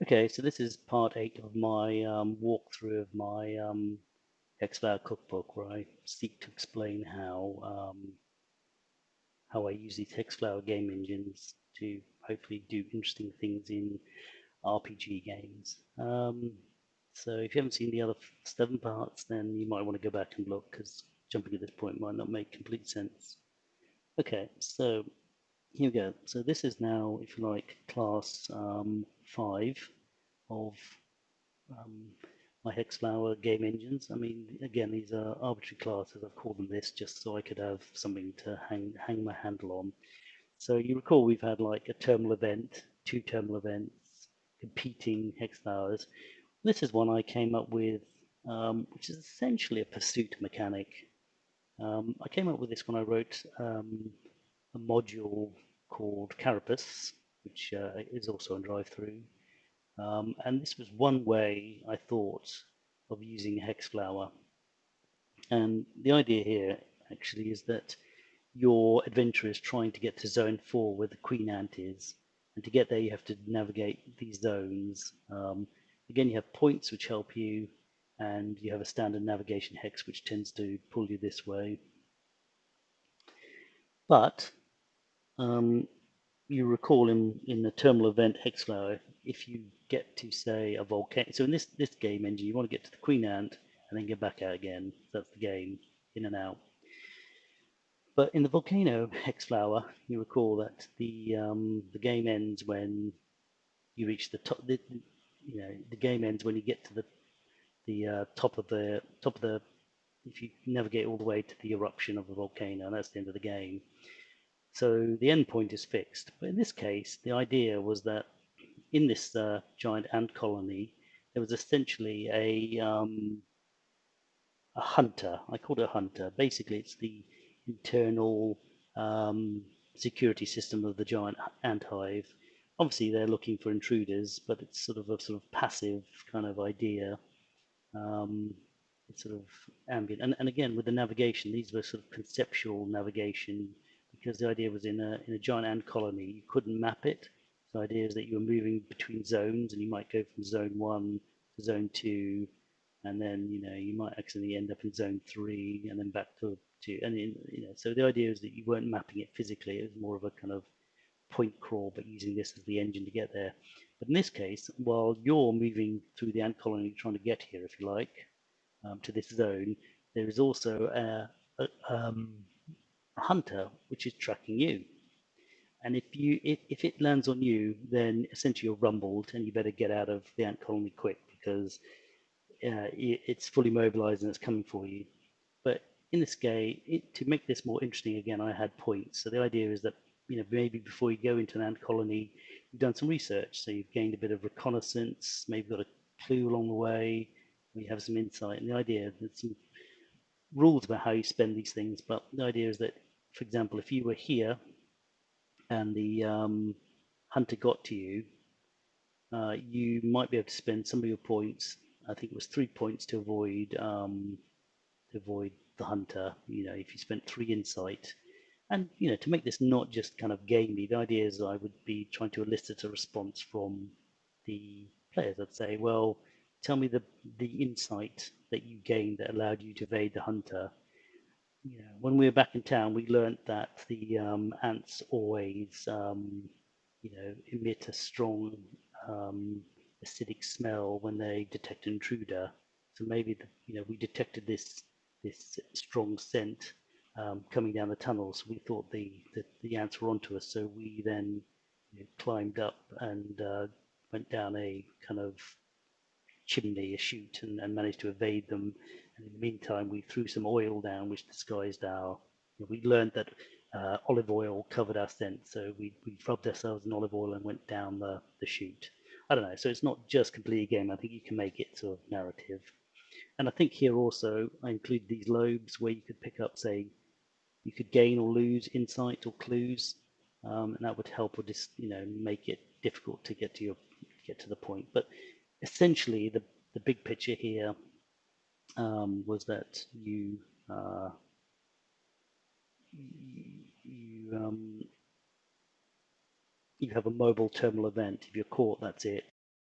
Okay, so this is part 8 of my walkthrough of my Hex Flower Cookbook, where I seek to explain how I use these Hex Flower game engines to hopefully do interesting things in RPG games. So if you haven't seen the other 7 parts, then you might want to go back and look, because jumping at this point might not make complete sense. Okay, so here we go. So this is now, if you like, class 5 of um, my Hex Flower game engines. I mean, again, these are arbitrary classes. I've called them this just so I could have something to hang my handle on. So you recall we've had like a terminal event, 2 terminal events, competing Hex Flowers. This is one I came up with, which is essentially a pursuit mechanic. I came up with this when I wrote a module called Carapace, which is also on drive-through. And this was one way I thought of using hex flower. And the idea here actually is that your adventurer is trying to get to zone 4 where the queen ant is. And to get there, you have to navigate these zones. Again, you have points which help you, and you have a standard navigation hex which tends to pull you this way. But you recall in the terminal event hex flower, if you get to say a volcano, so in this game engine, you want to get to the queen ant and then get back out again. That's the game, in and out. But in the volcano hex flower, you recall that the game ends when you reach the top. The game ends when you get to the top of the. If you navigate all the way to the eruption of the volcano, and that's the end of the game. So the end point is fixed. But in this case, the idea was that in this giant ant colony, there was essentially a hunter. I called it a hunter. Basically, it's the internal security system of the giant ant hive. Obviously, they're looking for intruders, but it's sort of a sort of passive kind of idea. Um, it's sort of ambient. And again, with the navigation, these were sort of conceptual navigation because the idea was in a giant ant colony, you couldn't map it. So the idea is that you were moving between zones, and you might go from zone 1 to zone 2, and then you might accidentally end up in zone 3 and then back to 2. And so the idea is that you weren't mapping it physically. It was more of a kind of point crawl, but using this as the engine to get there. But in this case, while you're moving through the ant colony trying to get here, if you like, to this zone, there is also a hunter which is tracking you. And if it lands on you, then essentially you're rumbled, and you better get out of the ant colony quick because it's fully mobilized and it's coming for you. But in this game, to make this more interesting, again, I had points. So the idea is that maybe before you go into an ant colony, you've done some research, so you've gained a bit of reconnaissance, maybe got a clue along the way, or you have some insight. And the idea, there's some rules about how you spend these things, but the idea is that, for example, if you were here and the hunter got to you, you might be able to spend some of your points. I think it was 3 points to avoid the hunter. If you spent 3 insight, and to make this not just kind of gamey, the idea is I would be trying to elicit a response from the players. I'd say, well, tell me the insight that you gained that allowed you to evade the hunter. When we were back in town, we learnt that the ants always, emit a strong acidic smell when they detect an intruder. So maybe we detected this strong scent coming down the tunnel. So we thought the ants were onto us. So we then climbed up and went down a kind of chimney, a chute, and managed to evade them. And in the meantime, we threw some oil down, which disguised our. We learned that olive oil covered our scent, so we rubbed ourselves in olive oil and went down the chute. I don't know. So it's not just completely a game. I think you can make it sort of narrative. And I think here also I include these lobes where you could pick up, say, you could gain or lose insight or clues, and that would help or just make it difficult to get to the point. But essentially, the big picture here was that uh, you you have a mobile terminal event. If you're caught, that's it.